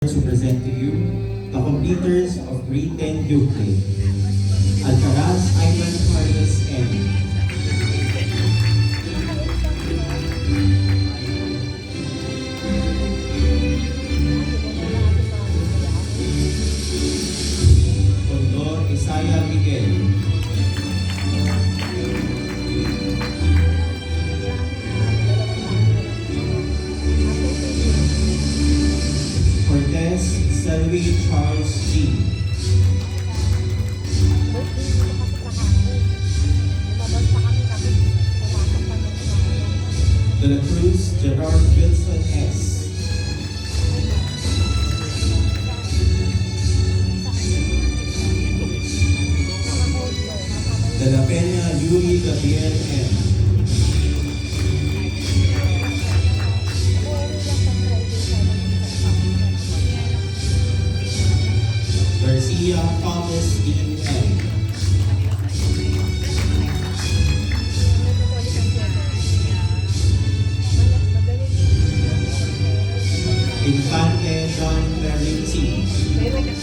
To present to you the completers of grade 10 Euclid, Alcaraz Ivan Carlos N. Condor Isaiah Miguel. Cortez Selvi Charles G. De la Cruz Gerard Wilson S. De la Peña Yuri Gabriel M. Garcia Thomas Dean M. Infante John Mary T.